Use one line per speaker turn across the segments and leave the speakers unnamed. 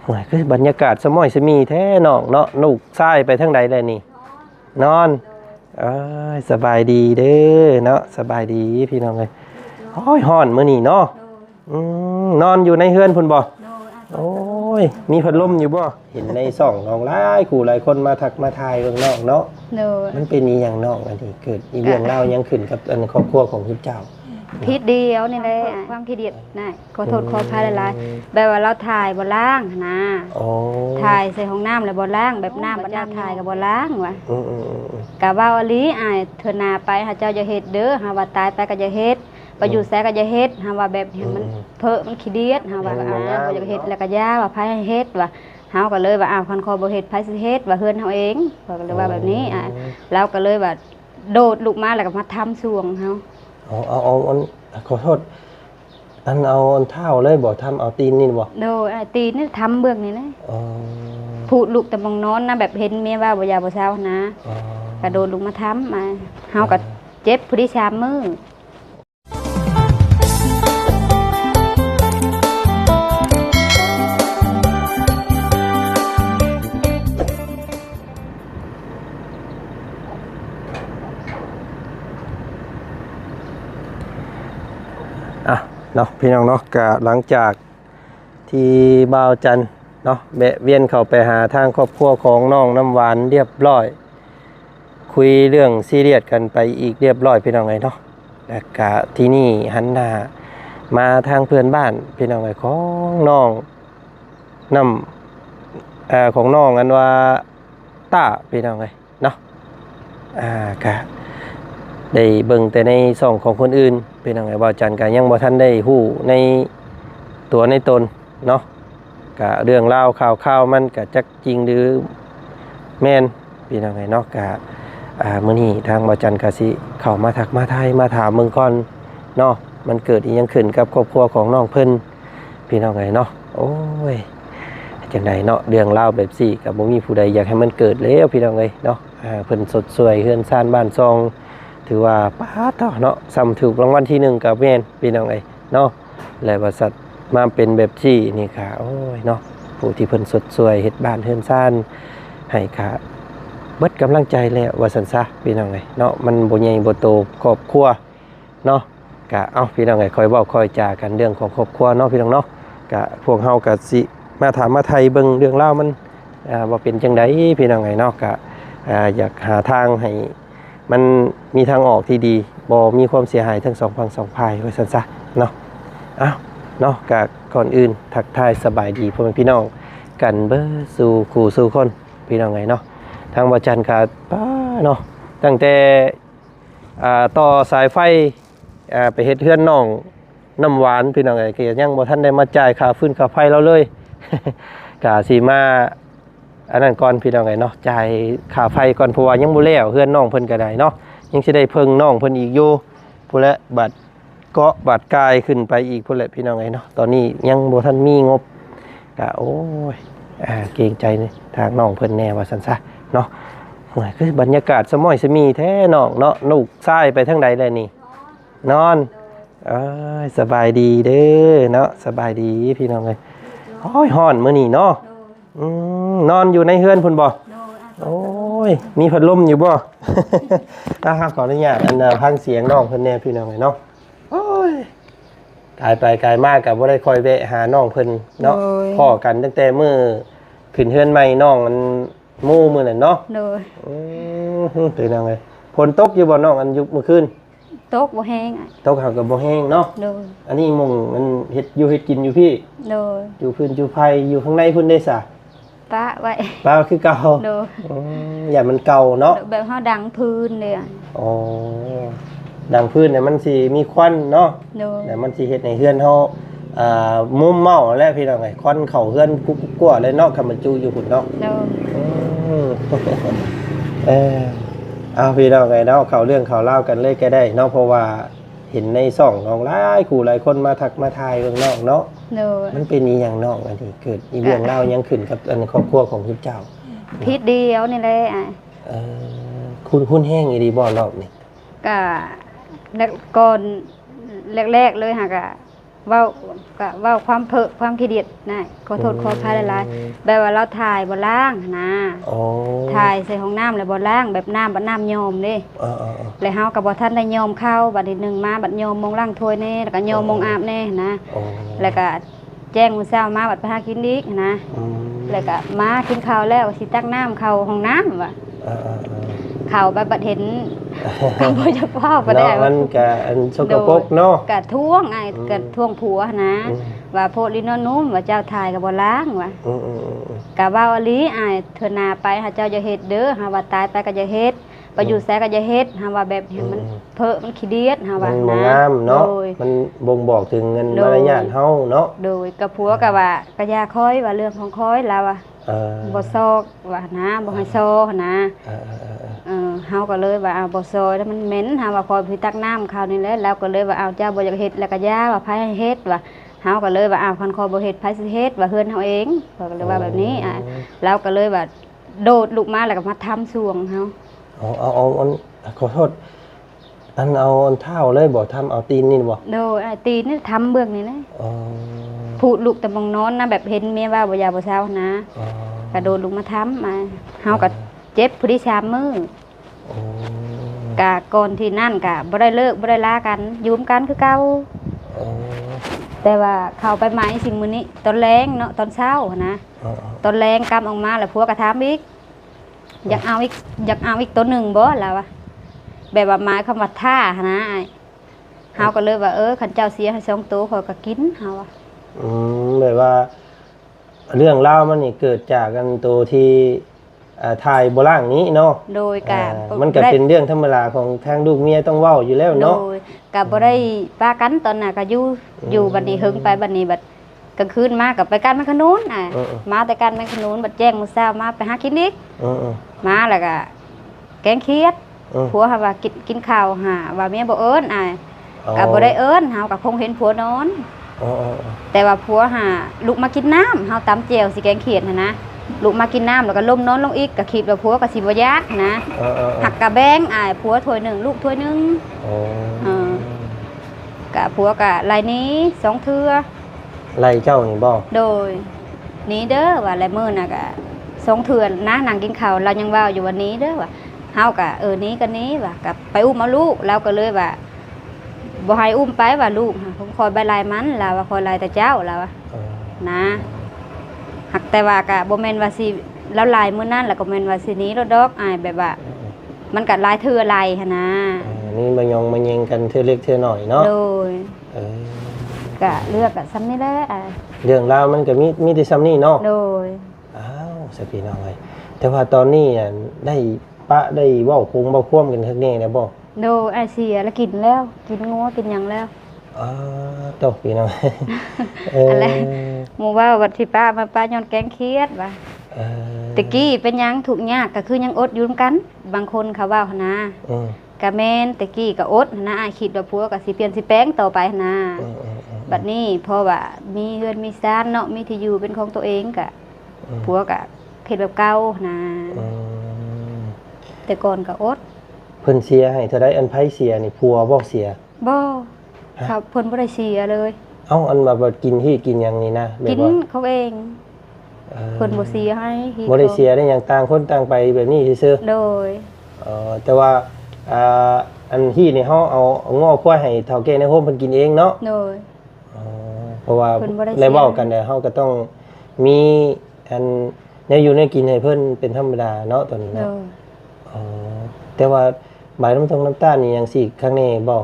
โอ้ยคือบรรยากาศสมอยสมีแท้น้องเนาะลูกชายไปทางใดเลยนี่นอนเอ้ยสบายดีเด้อเนาะสบายดีพี่น้องเอ้ยโอ้ยฮ้อนมื้อนี้เนาะนอนอยู่ในเฮือนพุ่นบ่โอ้ยมีพัดลมอยู่บ่เห็นในส่องน้องหลายคู่หลายคนมาทักมาทายเบิ่งน้องเนาะมันเป็นอีหยังน้องอันนี้เกิดอีเรื่องเล่ายังขึ้นกับอันครอบครัวของคุณเจ้า
พิษเดียวนี่แหละความขี้เดียดน่ะขอโทษขออภัยหลายๆแบบว่าเราถ่ายบ่ล้างนะถ่ายใส่ห้องน้ำแล้วบ่ล้างแบบน้ำบ่ได้ถ่ายก็บ่ล้างว่ะกะว่าอลีอ้ายเทื่อหน้าไปหาเจ้าอย่าเฮ็ดเด้อหาว่าตายไปก็อย่าเฮ็ดไปอยู่แซก็อย่าเฮ็ดหาว่าแบบมันเพ้อมันขี้เดียดหาว่าเอาแล้วบ่อยากเฮ็ดแล้วก็ย่าว่าไผให้เฮ็ดว่าเฮาก็เลยว่าอ้าวคันคอบ่เฮ็ดไผสิเฮ็ดว่าเฮือนเฮาเองก็เลยว่าแบบนี้เราก็เลยว่าโดดลุกมาแล้วก็มาทำสวงเฮา
เอาขอโทษอันเอาเท้าเลยบ่ทำเอาตีนนี่บ่
โดยตีนนี่ทำเบื้องนี่เลยพูดลูกแต่มองนอนนะแบบเห็นเมียว่าบ่ยาบ่เช้านะกระโดดลุกมาทำมาเฮาก็เจ็บผู้ที่3 มื้อ
อ่ะเนาะพี่น้องเนาะกะหลังจากที่บ่าวจันเนาะแบะเวียนเข้าไปหาทางครอบครัวของน้องน้ำหวานเรียบร้อยคุยเรื่องซีเรียสกันไปอีกเรียบร้อยพี่น้องไงเนาะและกะที่นี่หันหน้ามาทางเพื่อนบ้านพี่น้องไงของน้องน้ำของน้องอันว่าต้าพี่น้องไงเนาะกะได้เบิ่งแต่ในช่องของคนอื่นเป็นยังไงบ่าวจันก็ยังบ่ทันได้ฮู้ในตัวในตนเนาะก็เรื่องราวข่าวมันก็จักจริงหรือแม่นเป็นยังไงเนาะก็มื้อนี้ทางบ่าวจันก็สิเข้ามาทักมาทายมาถามเบิ่งก่อนเนาะมันเกิดอีหยังขึ้นกับครอบครัวของน้องเพิ่นพี่น้องไงเนาะโอ้ยจังไดเนาะเรื่องราวแบบนี้ก็บ่มีผู้ใดอยากให้มันเกิดแล้วพี่น้องเอ้ยเนาะเพิ่นสดสวยเฮือนซ่านบ้านซองถือว่าป้าต่อเนาะซ้ำถูกรางวัลที่1กับแม่นพี่น้องเอ้ยเนาะและบริษัทมาเป็นแบบที่นี่ค่ะโอ้ยเนาะผู้ที่เพิ่นสดสวยเฮ็ดบ้านเฮือนซ่านให้ค่ะเบิดกำลังใจแล้วว่าซั่นซะพี่น้องเอ้ยเนาะมันบ่ใหญ่บ่โตครอบครัวเนาะก็เอาพี่น้องเอ้ยคอยเว้าคอยจากันเรื่องของครอบครัวเนาะพี่น้องเนาะก็พวกเฮาก็สิมาถามมาไทยเบิ่งเรื่องราวมันว่าเป็นจังได๋พี่น้องเอ้ยเนาะก็อยากหาทางให้มันมีทางออกที่ดีบ่มีความเสียหายทั้ง2 ฝั่ง2 ฝ่ายไว้ซั่นซะเนาะอ้าวเนาะก็ก่อนอื่นทักทายสบายดีพ่อแม่พี่น้องกันเบิดสู่คู่สู่คนพี่น้องไงเนาะทางบ่จันก็ป้าเนาะตั้งแต่ต่อสายไฟไปเฮ็ดเฮือนน้องน้ำหวานพี่น้องไงก็ยังบ่ทันได้มาจ่ายค่าฟืนค่าไฟเราเลย ก็สิมาอันนั้นก่อนพี่น้องไงเนาะจ่ายค่าไฟก่อนเพราะว่ายังบ่แล้วเฮือนน้องเพิ่นก็ได้เนาะยังสิได้เพิ่งน้องเพิ่นอีกอยู่พุ่นแหละบัดเกาะบัดกายขึ้นไปอีกพุ่นแหละพี่น้องไงเนาะตอนนี้ยังบ่ทันมีงบก็โอ้ยเกรงใจนี่ทางน้องเพิ่นแน่ว่าซั่นซะเนาะโอ้ยคือบรรยากาศสมอยสมีแท้น้องเนาะลูกชายไปทางใดเลยนี่นอนเอ้ยสบายดีเด้อเนาะสบายดีพี่น้องเอ้ยโอ้ยฮ้อนมื้อนี้เนาะนอนอยู่ในเฮือนพุ่นบ่โอ้ยมีพัดลมอยู่บ่ ขออนุญาตพังเสียงน้องเพิ่นแน่พี่น้องเนาะโอ้ยกายไปกายมากกับบ่ได้คอยแวะหาน้องเพิ่นเนาะพ้อกันตั้งแต่มื้อขึ้นเฮือนใหม่น้องอันหมู่มื้อนั้นเนาะเป็นจังไงฝนตกอยู่บ่น้องอันยุบเมื่อคืน
ตกบ่แห้ง
ตกก็บ่แห้งเนาะอันนี้หม่องมันเฮ็ดอยู่เฮ็ดกินอยู่พี่อยู่พื้นอยู่ไผอยู่ข้างในพุ่นได้ซะ
ป้าไว้
ป้าคือเก่าอย่ามันเก่าเนาะ
แบบเฮาดังพื้นเลย
อ๋อดังพื้นเนี่ยมันสิมีควันเนาะแต่มันสิเฮ็ดให้เฮือนเฮามุมเมาแล้วพี่น้องไงควันเข้าเฮือนกุ๊กกัวเลยเนาะคำมันจูอยู่พุ่นเนาะเอาพี่น้องไงเนาะเข้าเรื่องเข้าเล่ากันเลยก็ได้เนาะเพราะว่าเห็นในช่องน้องหลายคู่หลายคนมาทักมาทายเรื่องน้องเนาะมันเป็นอีหยังน้องอันนี้เกิดอีเรื่องเล่ายังขึ้นกับอันครอบครัวของคุณเจ้า
พิษเดียวนี่แหละ
คุณแห้งอีดีบ่รอบนี่
ก็ก่อนแรกๆเลยค่ะก็ เว้าก็เว้าความเพ้อความขี้เดียดนะขอโทษขออภัยหลายๆแบบว่าเราถ่ายบ่ล้างนะ
อ๋อ
ถ่ายใส่ห้องน้ำแล้วบ่ล้างแบบน้ำบัดน้ำโยมเด้
เออๆ
แล้วเฮาก็บ่ทันได้โยมเข้าบัดนี้หนึงมาบัดโยมมงล้างถ้วยแน่แล้วก็โยมมงอาบแน่นะ
อ๋อ
แล้วก็แจ้งมื้อเช้ามาบัดไปหากินอีกนะ
อืม
แล้วก็มากินข้าวแล้วสิตักน้ำเข้าห้องน้ำว่ะ
เออ
เข้าไปบัดเห็นก็บ่อยากเว้า
ๆ
บ่ได้
เนาะมันก็อันสกปรกเนาะ
ก็ท่วงไอ้ก็ท่วงผัวนะ
อืม
ว่าโพดลินอนนุ่มว่าเจ้าถ่ายก็บ่ล้างว่ะ
อืม
กะว่าอลีอ้ายเทื่อหน้าไปหาเจ้าอย่าเฮ็ดเด้อหาว่าตายไปก็อย่าเฮ็ดไปอยู่ไสก็อย่าเฮ็ดหาว่าแบบนี้มันเพ้อมันขี้เดียดหา
ๆ
ว่า
มัน
นะ
บ่งามเนาะ
โดย
มันบ่งบอกถึงเงิน
โดย
มารยาทเฮาเนาะ
โดยกับผัวก็ว่าก็อย่าคอยว่าเรื่องของคอยแล้วว่า
เออ
บ่ซอกว่านะบ่ให้ซอนะ
เออ
เฮาก็เลยว่าเอาบ่ซอยแล้วมันเหม็นหาว่าคอยพี่ตักน้ำคราวนี้แหละแล้วก็เลยว่าเอาเจ้าบ่อยากเฮ็ดแล้วก็ย่าว่าไผให้เฮ็ดว่าเฮาก็เลยว่าเอาคันคอยบ่เฮ็ดไผสิเฮ็ดว่าเฮือนเฮาเองเขาก็เลยว่าแบบนี้แล้วก็เลยว่าโดดลุกมาแล้วก็มาทำสวงเฮา
เอาขอโทษอันเอาอันเท้าเลยบ่ทำเอาตีนนี่บ่
โดยไอ้ตีนี่ทำเบื้องนี่นะ
อ๋อ
พูดลูกแต่มองนอนนะแบบเห็นเมียว่าบ่อยากบ่เช้านะ
อ๋อก
ระโดดลงมาทำมาเฮาก็เจ็บผู้ที่ชามมือ
อ๋อก
ะก่อนที่นั่นกะบ่ได้เลิกบ่ได้ลากันอยุ่มกันคือเก่า
อ๋อ
แต่ว่าเข้าไปใหม่สิ่งมื้อนี้ตอนแรงเนาะตอนเช้านะ
อ๋อ
ตอนแรงกำออกมาแล้วผัวก็ถามอีกอยากเอาอีกตัวหนึ่งบ่ล่ะวะแบบว่าหมายคำว่าท่านะอ้ายเฮาก็เลยว่าคันเจ้าเสียให้2ตัวข้อยก็กินเฮาว่า
แบบว่า เรื่องเล่าวมันนี่เกิดจากกันตัวที่ถ่ายโบราณนี้เนาะ
โดยกะ
มันก็เป็นเรื่องธรรมดาของทางลูกเมียต้องเว้าอยู่แล้ว
โด
เนาะ
ยกะบ่ได้ป้ากันตอนน่ะก็อยู่บัดนี้หึงไปบัดนี้บัดกลางคืนมาก็ไปกันแม่ขนุนมาแต่กันแม่ขนุนบัดแจ้งมื้อเช้ามาไปหากินอีก
อือ
มาแล้วก็แกงเขียดผัวหาว่ากินข้าวหาว่าเมียบ่เอิ้นอ้ายก็บ่ได้เอิ้นเฮาก็คงเห็นผัวนอน
อ๋อ
แต่ว่าผัวหาลุกมากินน้ำเฮาตำแจ่วสิแกงเขียดหั่นนะลุกมากินน้ำแล้วก็ล้มนอนลงอีกก็คิดว่าผัวก็สิบ่ยากนะ หักกะแบงอ้ายผัวถ้วยหนึงลูกถ้วยหนึง กะผัวกะลายนี้2เทื่อ
ไล่เจ้านี่บ่
โดยนี้เด้อว่าลายมื้อน่ะกะ2เทื่อนะนั่งกินข้าวเรายังเว้าอยู่วันนี้เด้อว่าเฮาก็นี้ก็นี้ว่าก็ไปอุ้มเอาลูกแล้วก็เลยว่าบ่ให้อุ้มไปว่าลูกผมคอยใบลายมันล่ะว่าคอยลายแต่เจ้าล่ะว่านะหักแต่ว่าก็บ่แม่นว่าสิแล้วลายมื้อนั้นแล้วก็แม่นว่าสิหนี้รถดอกอ้ายแบบว่า มันก็ลายเทื่อลายหั่นนะ
นี่มายองมาแยงกันเทื่อเล็กเทื่อน้อยเนาะ
โดย
เออ
ก็เลือกก็ซ้ำนี่แหละ
เรื่องราวมันก็มีแต่ซ้ำนี่เนาะ
โดย
อ้าวสปีน้องเอ้ยแต่ว่าตอนนี้ได้ปะได้เว้าคงเว้าควมกันข้างแน่แล้วบ่
โดยไอเสียแล้วกินแล้วกินงัวกินหยังแล้ว
ตกพี่น้อง
อะไรหมู่ว่าวัดที่ป้ามาป้าย้อนแกงเครียดว่าตะกี้เป็นหยังถูกยากก็คือยังอดอยู่นำกัน บางคนเขาว่าหั่นนะกะแม่นตะกี้ก็อดหั่นนะอ้ายคิดว่าผัวก็สิเปลี่ยนสิแปลงต่อไปหั่นนะบัดนี้เพราะว่ามีเฮือนมีซ่านเนาะมีที่อยู่เป็นของตัวเองก็ผัวก็เฮ็ดแบบเก่าหั่นนะแต่ก่อนก็อด
เพิ่นเสียให้เท่าใดอันไผเสียนี่ผัวบ่เสีย
บ่ครับเพิ่นบ่ได้เสียเลย
เอ้าอันมาบ่กินที่กินหยังนี่นะแบ
กิ
บ
น
ว่า
เขาเองเพิ่นบ่เสียให้
บ่ได้เสียได้หยังต่างคนต่างไปแบบนี้ซื่อ
โดย
ๆแต่ว่าอันที่นี่เฮาเอาง้อควายให้เฒ่าแก่ในโฮมเพิ่นกินเองเนาะ
โดย
เพราะว่า
เพิ่นบ่ได้เสีย
ได้เว้ากันได้เฮาก็ต้องมีอันแนวอยู่ในกินให้เพิ่นเป็นธรรมดาเนาะตอนนี้
โด
เนาะ
ย
แต่ว่าใบน้ำน้ำตาลนี่ยังสิข้างในบ่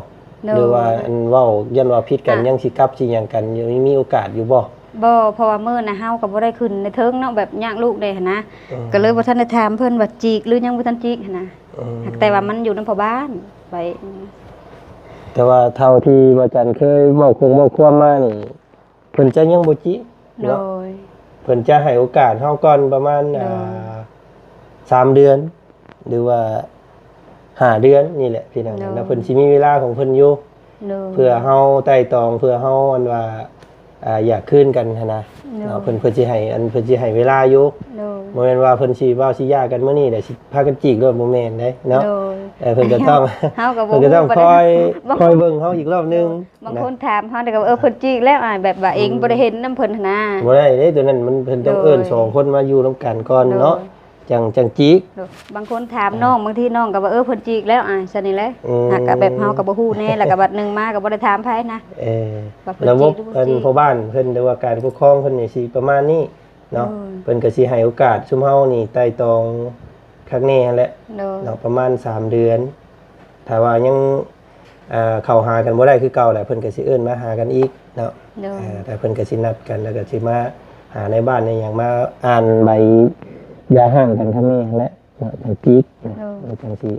หรือว่าอันเว้ายันว่าผิดกันยังสิกลับสิหยังกันยังมีโอกาสอยู่บ่
บ่เพราะว่ามื้อน่ะเฮาก็บ่ได้ขึ้นในเทิงเนาะแบบยากลูกได้หันนะก็เลยบ่ทันได้ถามเพิ่นว่าจีกหรือยังบ่ทันจีกหันนะแต่ว่ามันอยู่นำพ่อบ้านไป
แต่ว่าเท่าที่ว่าจันเคยเว้าความมานี่เพิ่นจะยังบ่จิ
โด
เนาะ
ย
เพิ่นจะให้โอกาสเฮาก่อนประมาณ3 เดือน หรือว่า5 เดือนนี่แหละพี่น้องแล้วเพิ่นสิมีเวลาของเพิ่นอยู่
โดย
เพื่อเฮาไต่ตองเพื่อเฮาอันว่าอยากคืนกันหันนะเนาะเพิ่นสิให้เวลาอยู่
โดย
บ่แม่นว่าเพิ่นสิเว้าสิหย่ากันมื้อนี้ได้สิพากันจีกด้วยบ่แม่นเด้เนาะ
โดย
เพิ่นก็ต้อง
เฮาก็บ่
เพิ่นก็ต้องคอยเบิ่งเฮาอีกรอบนึง
บางคนถามเฮาแต่ก็เพิ่นจีกแล้วแบบว่าเองบ่ได้เห็นนำเพิ่นหั้นนะ
บ่ได้เด้ตัวนั้นมันเพิ่นต้องเอิ้น2คนมาอยู่นํกันก่อนเนาะจังจีก
บางคนถามน้องบางทีน้องก็ว่าเพิ่นจีกแล้วซะนี่แหละหากก็แบบเฮาก็บ่ฮู้แน่แล้วก็บัดนึงมาก็บ่ได้ถามไผนะ
ระบบเพิ่นพ่อบ้านเพิ่นหรือว่าการปกครองเพิ่นนี่สิประมาณนี้เนาะเพิ่นก็สิให้โอกาสซุมเฮานี่ไต่ตองครั้งนี้หั่นแหละเนาะประมาณ3เดือนถ้าว่ายังเข้าหากันบ่ได้คือเก่าแหละเพิ่นก็สิเอิ้นมาหากันอีกเนาะแต่เพิ่นก็สินัดกันแล้วก็สิมาหาในบ้านในหยังมาอ่านใบยาห่างกันครั้งนี้หั่นแหละเนาะจังปีกจังสิ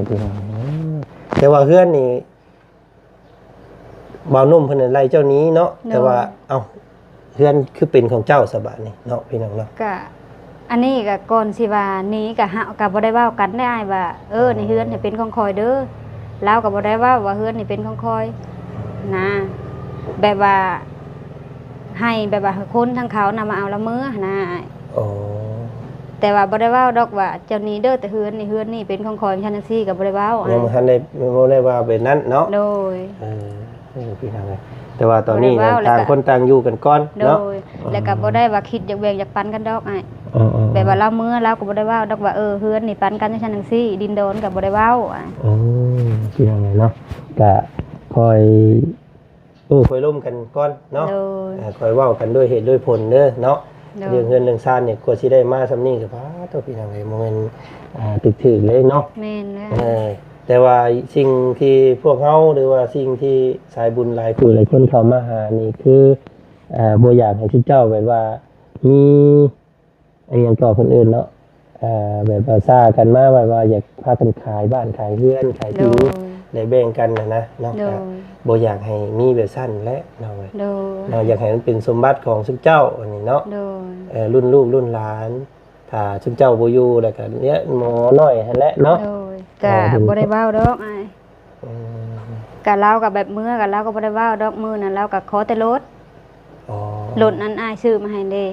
พี่น้องแต่ว่าเฮือนนี่บ่าวนุ่มเพิ่นไล่เจ้านี้เนาะแต่ว่าเอ้าเฮือนคือเป็นของเจ้าสบายนี่เนาะพี่น้องเนาะ
ก็อันนี้ก็ก่อนสิว่านี้ก็เฮาก็บ่ได้เว้ากันได้ว่าในเฮือนนี่เป็นของคอยเด้อเราก็บ่ได้ว่าเฮือนนี่เป็นของคอยนะแบบว่าให้แบบว่าคนทางเขานำมาเอาละมื้อนะ
อ๋อ
แต่ว่าบ่ได้เว้าดอกว่าเจ้านี้เด้อแต่เฮือนนี่เป็นของคอยฉันจังซี่ก็บ่ได้เว้า
ยังบ่ทันได้บ่ได้ว่าเป็นนั้นเนาะ
โดย
พี่น้องแต่ว่าตอนนี้ต่างคนต่างอยู่กันก่อนเนาะ
แล้วก็บ่ได้ว่าคิดอยากแบ่งอยากปันกันดอกแบบว่าเรามื้อเราก็บ่ได้เว้าดอกว่าเฮือนนี่ปันกันจังซั่นจังซี่ดินโดนก็บ่ได้เว้า
พี่น้องเนาะก็คอยคอยร่วมกันก่อนเนาะคอยเว้ากันด้วยเหตุด้วยผลเด้อเนาะเรื่องเงินเรื่องซ่านเนี่ยกว่าสิได้มาซำนี้ก็พาตัวพี่น้องบ่แม่นถึกๆเลยเนาะ
แม่นแล้ว
แต่ว่าสิ่งที่พวกเขาหรือว่าสิ่งที่สายบุญหลายผู้หลายคนเข้ามาหานี่คือบ่อยากให้ทุกเจ้าแบบว่ามีอย่างต่อคนอื่นเนาะแบบว่าซ่ากันมาแบบว่าอยากพากันขายบ้านขายเรือนขายที่ได้แบ่งกันนะเนาะบ่อยากให้มีแบบสั้นและเนาะเราอยากให้มันเป็นสมบัติของทุกเจ้าอันนี้เนาะรุ่นลูกรุ่นหลานถ้าทุกเจ้าบ่อยู่แล้วก็เนี้ยหมอน้อยหั่นแหละเนาะ
ก็บ่ได้เว้าดอกก็เราก็แบบมื้อก็เราก็บ่ได้เว้าดอกมื้อนั้นเราก็ขอแต่รถนั้นอ้ายซื้อมาให้เด้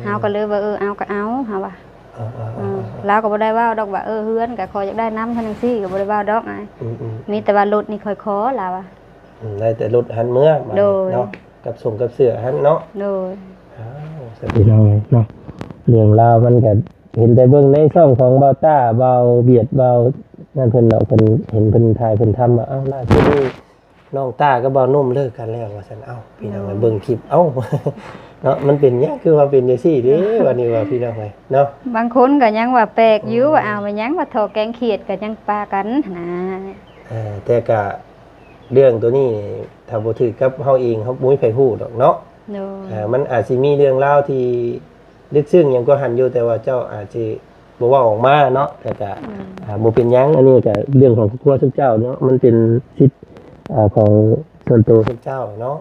เฮาก็เลยว่าเอาก็เอาเฮาว่าเราก็บ่ได้เว้าดอกว่าเฮือนก็ขออยากได้น้ำซั่นจังซี่ก็บ่ได้เว้าดอกมีแต่ว่ารถนี่ค่อยขอล่ะว่า
ได้แต่รถหันเมื่อเนาะกับส่งกับเสื้อหันเนาะ
โดย
สวัสดีน้องเนาะเรื่องราวมันก็เห็นแต่เบิ่งในช่องของเบาต้าเบาเบียดเบานั่นเพิ่นเนาะเพิ่นเห็นเพิ่นถ่ายเพิ่นทำว่าล่าสุดนี้น้องต้ากับเบานุ่มเลิกกันแล้วว่าซั่นพี่น้องเบิ่งคลิปเนาะมันเป็นหยังคือว่าเป็นจังซี่เด้วันนี้ว่าพี่น้องเนาะ
บางคนก็ยังว่าแปลกอยู่ว่าเอามันยังว่าทอแกงเขียดก็ยังปากันนะ
แต่ก็เรื่องตัวนี้ถ้าบ่ถือกับเฮาเองเฮาบ่มีไผฮู้ดอกเนาะมันอาจสิมีเรื่องราวที่ลึกซึ้งยังก็หันอยู่แต่ว่าเจ้าอาจจะบอกว่าออกมาเนาะแต่ก็บ่เป็นหยังอันนี้ก็เรื่องของครอบครัวทุกเจ้าเนาะมันเป็นสิทธิ์ของส่วนตัวทุกเจ้าเนาะ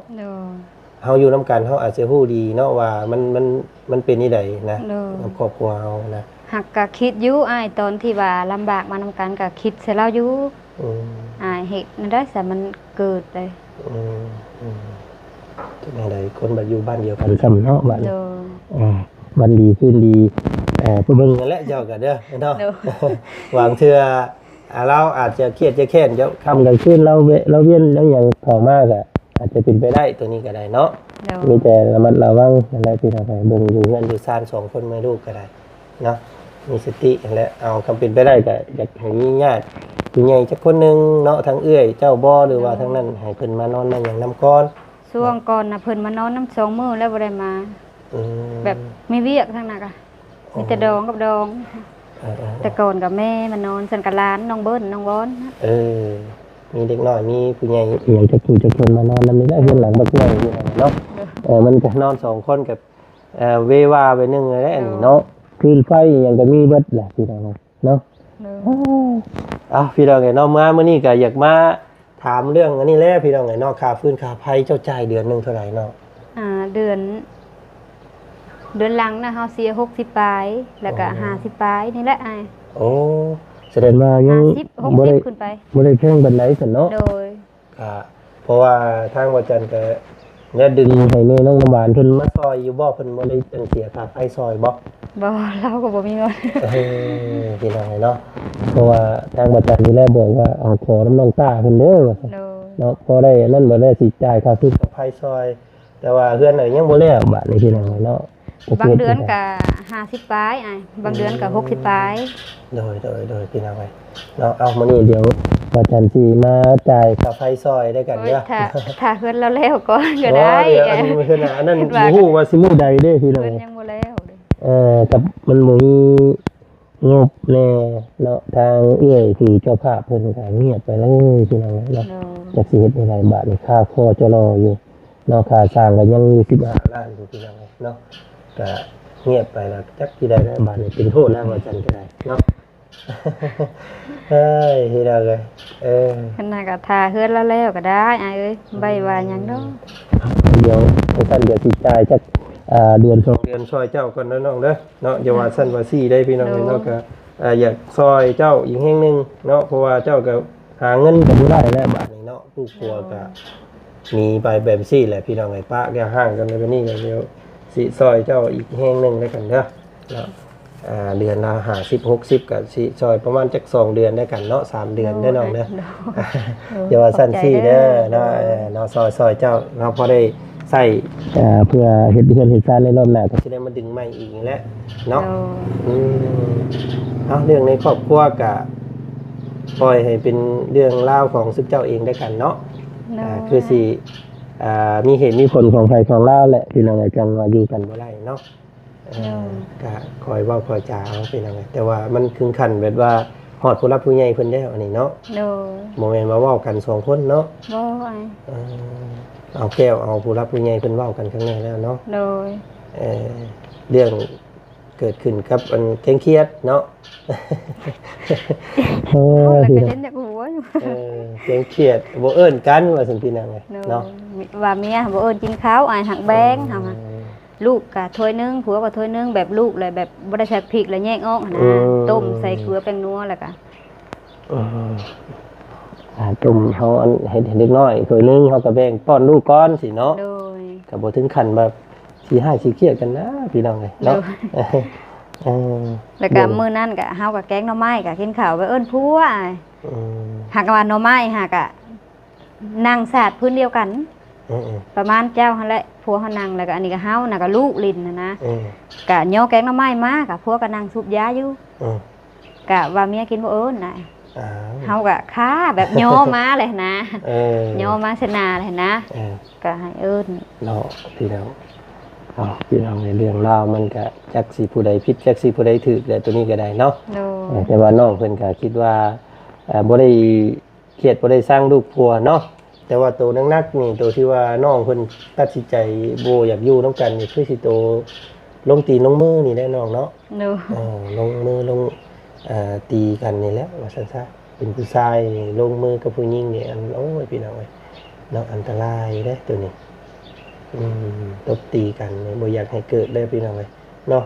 เฮาอยู่นํกันเฮาอาจจะฮู้ดีเนาะว่ามันเป็นนี่ใดนะครอบครัวเฮานะ
หักก็คิดอยู่อ้ายตอนที่ว่าลำบากมานํกันก็คิดใส่เราอยู่เฮ็ดนั่นได้แต่มันเกิดเลย
จังได๋คนบ่อยู่บ้านเดียวกันซ้ำเนาะบัดวันดีขึ้นดีเบิ่งกันแหละเจ้าก็เด้อเนาะหวังเทื่อเราอาจจะเครียดจะแค้นเดี๋ยวค่ำกลางคืนเราเวียนแล้วอย่างเข้ามาก็อาจจะเป็นไปได้ตัวนี้ก็ได้เนาะมีแต่ระมัดระวังอะไรพี่น้องเบิ่งอยู่เงินอยู่ซ่าน2คนแม่ลูกก็ได้เนาะมีสติและเอาคำเป็นไปได้ก็อยากให้มีญาติผู้ใหญ่จักคนนึงเนาะทั้งเอื้อยเจ้าบ่หรือว่าทั้งนั้นให้เพิ่นมานอนมาหยังนำก่อน
ช่วงก่อนน่ะเพิ่นมานอนน้ำ2มื้อแล้วบ่ได้มาแบบมีเวียกทั้งนั้นก็มีแต่ดองกับดองแต่ก่อนกับแม่มานอนสันกับร้านน้องเบิ้ลน้องวอน
มีเด็กน้อยมีผู้ใหญ่อย่างจะผู้จะคนมานอนแล้วไม่ได้เพื่อนหลังบักใหญ่เนาะมันจะนอน2คนกับเววาไปนึงอะไรเนาะคืนไฟอย่างก็มีเบิดแหละพี่น้องเนาะพี่น้องเนาะมื้อนี้ก็อยากมาถามเรื่องอันนี้แหละพี่น้องเนาะค่าฟื้นค่าไฟเจ้าจ่ายเดือนนึงเท่าไหร่เนาะ
เดือนหลังนะเฮาเสีย60ปลายแล้วก็50ปลายนี่แหละ
โอ้แสดงว่ายัง
บ่ได้ขึ้นไป
บ่ได้แข่งบันไดซั่นเนาะ
โดย
เพราะว่าทางวัดจันทร์ก็ แล้วดึงให้แม่น้องน้ำหวานเพิ่นมาซอยอยู่บ่เพิ่นบ่ได้จังเสียค่าไฟซอยบ่
บ่เราก็บ่มีเงิน
พี่น้องเนาะเพราะว่าทางบัตรนี่แลบอกว่าเอาขอน้ำน้องตาเพิ่นเด้อว่าซั่น
โดย
เนาะพอได้นั่นบ่ได้สิจ่ายค่าซื้อกับไฟซอย แต่ว่าเฮือนน่ะยังบ่แล้วบาดนี้พี่น้องเนาะ
บางเดือนก็50ปลายอ้ายบางเดือนก็60ปลาย
โดยพี่น้องเนาะเอามื้อนี้เดี๋ยวว่าจันสิมาจ่ายค่าไฟซอยได้กัน
โอ้ย
เด้อ
ถ้าเฮือนเราแล้วก่อนก็ได้
เดี๋ยวอันนี้มันคืออันนั้นบ่ฮู้ว่าสิมื้อใดเด้พี่น้อง
เฮือนยังบ่แล้วเด้
กับมันบ่มีงบแน่เนาะทางเอื้อยที่เจ้าภาพเพิ่นก็เงียบไปเลยพี่น้องเนาะ
โดย
จักสิเฮ็ดได้หลายบาทนี่ค่าคอจะรออยู่เนาะค่าสร้างก็ยังอยู่15ล้านอยู่พี่น้องเนาะก็เงียบไปแล้วจักสิได้หลายบาทนี่เป็นโทษแล้วว่าจันก็ได้เนาะ เฮ้ยเฮ็ดเอาเลย
ขนาดก็ถ้าเฮือนเราแล้วก็ได้อ้ายเอ้ยใบว่าหยังดอก
เดี๋ยวท่านเดี๋ยวสิจ่ายจักเดือน2เดือนซอยเจ้าก่อนเนาะน้องเด้อเนาะอย่าว่าซั่นว่าซี่ได้พี่น้องเนาะก็อยากซอยเจ้าอีกแห่งนึงเนาะเพราะว่าเจ้าก็หาเงินก็บ่ได้แล้วบาดนี้เนาะลูกครัวก็มีไปแบบซี่แหละพี่น้องไอ้ป้าแกห่างกันในบัดนี้ก็เดี๋ยวสิซอยเจ้าอีกแห่งนึงแล้วกันเด้อเนาะเดือนละ50 60ก็สิซอยประมาณจัก2เดือนได้กันเนาะ3เดือนได้น้องเด้ออย่าว่าซั่นซี่เด้อเนาะเนาะซอยเจ้าเนาะพอได้ใส่เพื่อเฮ็ดเฮือนเฮ็ดซ่านในรอบหน้าก็สิได้มาดึงใหม่อีกแหละเนาะเอาเรื่องในครอบครัวก็ปล่อยให้เป็นเรื่องราวของซึกเจ้าเองได้กันเนาะคือสิมีเหตุมีผลของไผของลาวแหละพี่น้องจังว่าอยู่กันบ่ได้เนาะก็คอยเว้าคอยจาเอาเป็นจังไงแต่ว่ามันถึงขั้นแบบว่าฮอดผู้รับผู้ใหญ่เพิ่นแล้วอันนี้เนาะ
โดย
บ่แม่นมาเว้ากัน2คนเนาะ
บ่อ้าย
เอาแก้วเอาผู้รับผู้ใหญ่เพิ่นเว้ากันข้างในแล้วเนาะ
โดย
เรื่องเกิดขึ้นกับอันเคร่งเครียดเนาะ
แล้วก็เล่นจากหัวอยู่
เคร่งเครียดบ่เอิ้นกันว่าซั่นพี่น้องเนาะ
ว่าเมียบ่เอิ้นกินข้าวอ้ายหักแบงเฮาฮะลูกก็ถ้วยนึงผัวก็ถ้วยนึงแบบลูกเลยแบบบ่ได้ใส่พริกแล้วแยกออกนะต้มใส่เกลือแป้งนัวแล้วก็
ตุ่มเขาเห็นเล็กน้อยเคยนึงเขาก็แบ่งป้อนลูกก้อนสิเนาะ
โดย
ก็บ่ถึงขั้นแบบสิให้สิเครียดกันนะพี่น้องเอ้ยเนาะ
แล้วก็มื้อนั้นก็เฮาก็แกงหน่อไม้ก็กินข้าวไปเอิ้นผัวหากว่าหน่อไม้หากะนั่งสาดพื้นเดียวกันประมาณเจ้าหั่นแหละผัวเฮานั่งแล้วก็อันนี้ก็เฮาน่ะก็ลูกลิ้นนะก็ย่อแกงหน่อไม้มาก็ผัวก็นั่งสูบยาอยู่ก็ว่าเมียกินบ่เอิ้นน่ะเฮาก็ค้าแบบย่อมาเลยนะย่อมาสนาเลยนะก็ให้เอิ้น
เนาะพี่น้องพี่น้องในเรื่องราวมันก็จักสิผู้ใดผิดจักสิผู้ใดถูกแต่ตัวนี้ก็ได้เนาะแต่ว่าน้องเพิ่นก็คิดว่าบ่ได้เครียดบ่ได้สร้างลูกพัวเนาะแต่ว่าตัวนักๆนี่ตัวที่ว่าน้องเพิ่นตัดสินใจบ่อยากอยู่นำกันนี่คือสิโตลงตีนลงมือนี่แหละน้องเนาะลงมือลงตีกันนี่แหละว่าซั่นซะเป็นผู้ชายลงมือกับผู้หญิงนี่โอ้ยพี่น้องเอ้ยเนาะอันตรายเด้ตัวนี้ตบตีกันเนี่ยบ่อยากให้เกิดเลยพี่น้องเอ้ยเนาะ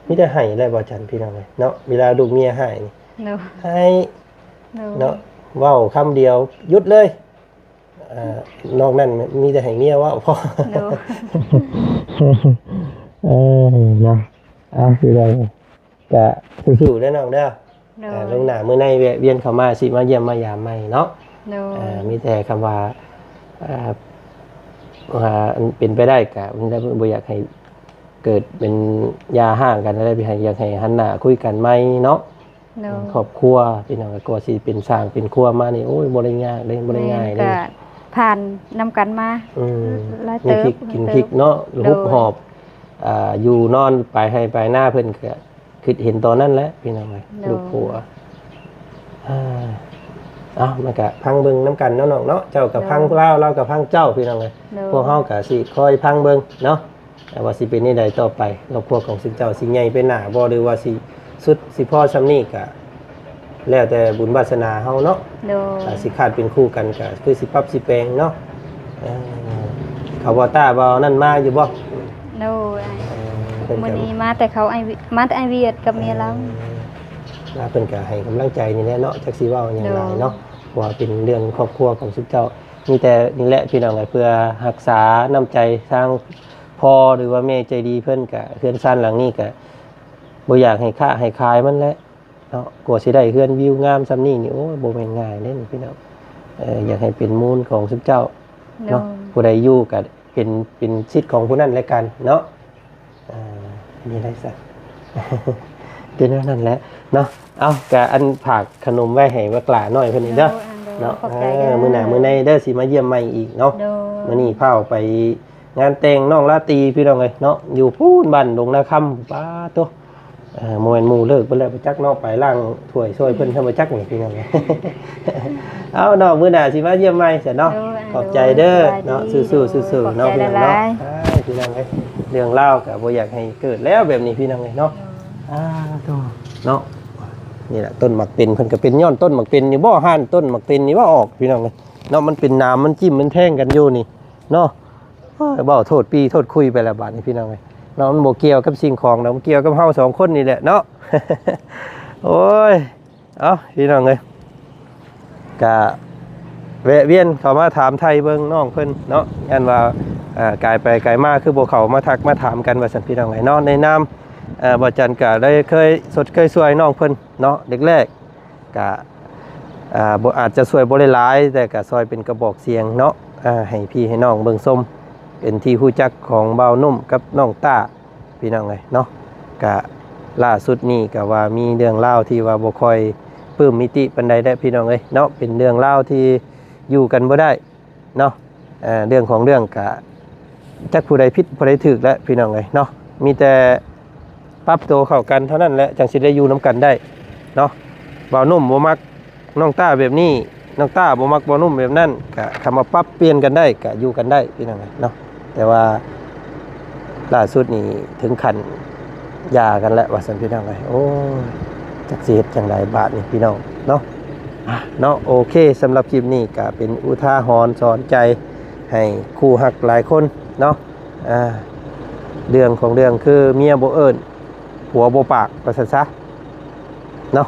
มีแต่ให้ได้บ่จันพี่น้องเอ้ยเนาะเวลาลูกเมียให้นี่ให้เนาะเว้าคำเดียวหยุดเลยนอกนั้นมีแต่ให้เมียเว้าพอเนาะสิได้ก็สู้ๆเด้อน้องเด้อลงหน้ามื้อในเวียนเข้ามาสิมาเยี่ยมมายามใหม่เนาะมีแต่คำว่าเป็นไปได้กะมันได้บ่อยากให้เกิดเป็นยาห่างกันได้อยากให้หันหน้าคุยกันไหมเนาะครอบครัวพี่น้องก็สิเป็นสร้างเป็นครัวมานี่โอ้ยบ่ได้ยากเลยบ่ได้ง่ายเลย
ผ่านนำกันมา
มีพริกกินพริกเนาะหุบหอบอยู่นอนไปให้ไปหน้าเพิ่นก็คิดเห็นตอนนั้นแหละพี่น้องลูกครัวมันก็พังเบิ่งน้ำกันเนาะน้องเนาะเจ้ากับพังเรากับพังเจ้าพี่น้องเลยพวกเฮาก็สิคอยพังเบิ่งเนาะแต่ว่าสิเป็นนี่ใดต่อไปครอบครัวของสิเจ้าสิใหญ่ไปหน้าบ่หรือว่าสุดสิพ่อซ้ำนี้ก็แล้วแต่บุญวาสนาเฮาเนาะสิขาดเป็นคู่กันก็คือสิปรับสิแปลงเนาะเขาบ่ตาบ่นั่นมาอยู่บ่
โน่มื้อนี้มาแต่เขามาแต่ไอเวียดกับเมียเรา
เพิ่นก็ให้กำลังใจนี่แหละเนาะจักสิเว้าหยังหลายเนาะว่าเป็นเรื่องครอบครัวของสุเจ้า มีแต่นี่แหละพี่น้องเพื่อรักษาน้ำใจทางพ่อหรือว่าแม่ใจดีเพิ่นก็เฮือนซ่านหลังนี้ก็บ่อยากให้ค้าให้ขายมันแหละเนาะกว่าสิได้เฮือนวิวงามซำนี้นี่โอ้ยบ่แม่นง่ายเด้นี่พี่น้องอยากให้เป็นมูลของซุมเจ้าเนาะผู้ใดอยู่ก็เป็นสิทธิ์ของผู้นั้นแล้วกันเนาะนี่ได้ซะ เป็นนั่นแหละเนาะเอาก็อันฝากขนมไว้ให้ว่ากล้าน้อยเพิ่นนี่เด้อเนาะมื้อหน้ามื้อในเด้อสิมาเยี่ยมใหม่อีกเนาะมื้อนี้พาไปงานแต่งน้องลาตรีพี่น้องเอ้ยเนาะอยู่พูนบ้านดงนาคำป้าโตโมเมนต์หมู่เลิกเพิ่นแล้วไปจักเนาะไปล้างถ้วยช่วยเพิ่นทำบ่จักนี่พี่น้องเอ้ย เอาเนาะมื้อหน้าสิมาเยี่ยมใหม่ซะเนาะขอบใจเด้อเนาะสู้ๆสู้ๆเนาะพี่น้องเนาะพี่น้องเอ้ยเรื่องราวก็บ่อยากให้เกิดแล้วแบบนี้พี่น้องเอ้ยเนาะโตเนาะนี่แหละต้นหมักเป็นเพิ่นก็เป็นย้อนต้นหมักเป็นนี่บ่ห่านต้นหมักเป็นนี่ว่าออกพี่น้องเอ้ยเนาะมันเป็นน้ำมันจิ้มมันแท่งกันอยู่นี่เนาะเว้าโทษปีโทษคุยไปแล้วบาดนี้พี่น้องเอ้ยเนาะมันบ่เกี่ยวกับสิ่งของเนาะมันเกี่ยวกับเฮาสองคนนี่แหละเนาะ โอ้ยเอาพี่น้องเอ้ยกะแวะเวียนเข้ามาถามไทยเบิ่งน้องเพิ่นเนาะยันว่ากายไปกายมาคือบ่เข้ามาทักมาถามกันว่าซั่นพี่น้องเอ้ยเนาะในนามบ่จันก็ได้เคยเคยช่วยน้องเพิ่นเนาะเด็กแรกก็บ่อาจจะช่วยบ่ได้หลายแต่ก็ช่วยเป็นกระบอกเสียงเนาะให้พี่ให้น้องเบิ่งส้มเป็นที่ฮู้จักของบ่าวนุ่มกับน้องต้าพี่น้องเอ้ยเนาะก็ล่าสุดนี้ก็ว่ามีเรื่องเล่าวที่ว่าบ่ค่อยปลื้มมิติปานใดได้พี่น้องเอ้ยเนาะเป็นเรื่องเล่าวที่อยู่กันบ่ได้เนาะเรื่องของเรื่องก็จักผู้ใดผิดผู้ใดถูกแล้วพี่น้องเอ้ยเนาะมีแต่ปรับตัวเข้ากันเท่านั้นแหละจังสิได้อยู่นํกันได้เนาะบ่าวนุ่มบ่มักน้องต้าแบบนี้น้องต้าบ่มักบ่าวนุ่มแบบนั้นก็คำว่าปรับเปลี่ยนกันได้ก็อยู่กันได้พี่น้องเอ้ยเนาะแต่ว่าล่าสุดนี้ถึงขั้นยากันแล้วว่าซั่นพี่น้องเอ้ยโอ้ยจักสิเฮ็ดจังไดบาดนี่พี่น้องเนาะเนาะโอเคสำหรับคลิปนี้ก็เป็นอุทาหรณ์สอนใจให้คู่ฮักหลายคนเนาะเรื่องของเรื่องคือเมียบ่เอิ้นผัวบ่ปากว่าซั่นซะเนาะ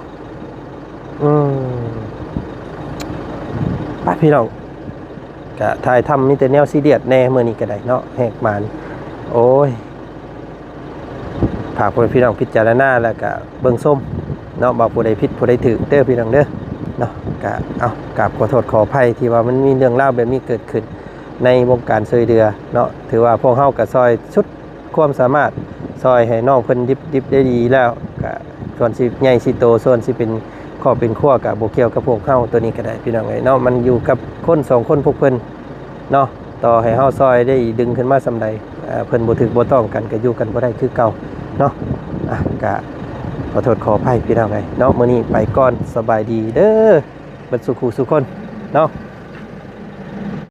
ไปพี่น้องก็ถ่ายทำมีแต่แนวซีเรียสแน่มื้อนี้ก็ได้เนาะแหกมานโอ้ยฝากพี่น้องพิจารณาแล้วก็เบิ่งส้มเนาะบ่ผู้ใดผิดผู้ใดถูกเด้อพี่น้องเด้อเนาะก็เอากราบขอโทษขออภัยที่ว่ามันมีเรื่องราวแบบนี้เกิดขึ้นในวงการช่วยเหลือเนาะถือว่าพวกเฮาก็ซอยชุดความสามารถซอยให้น้องเพิ่นดิบได้ดีแล้วก็ส่วนสิใหญ่สิโตส่วนสิเป็นครอบเป็นครัวก็บ่เกี่ยวกับพวกเฮาตัวนี้ก็ได้พี่น้องเอ้ยเนาะมันอยู่กับคนสองคนพวกเพิ่นเนาะต่อให้เฮาซอยได้ดึงขึ้นมาส่ำใดเพิ่นบ่ถูกบ่ต้องกันก็อยู่กันบ่ได้คือเก่าเนาะก็ขอโทษขออภัยพี่น้องเอ้ยเนาะมื้อนี้ไปก่อนสบายดีเด้อเบิดสุขสุขคนเนาะ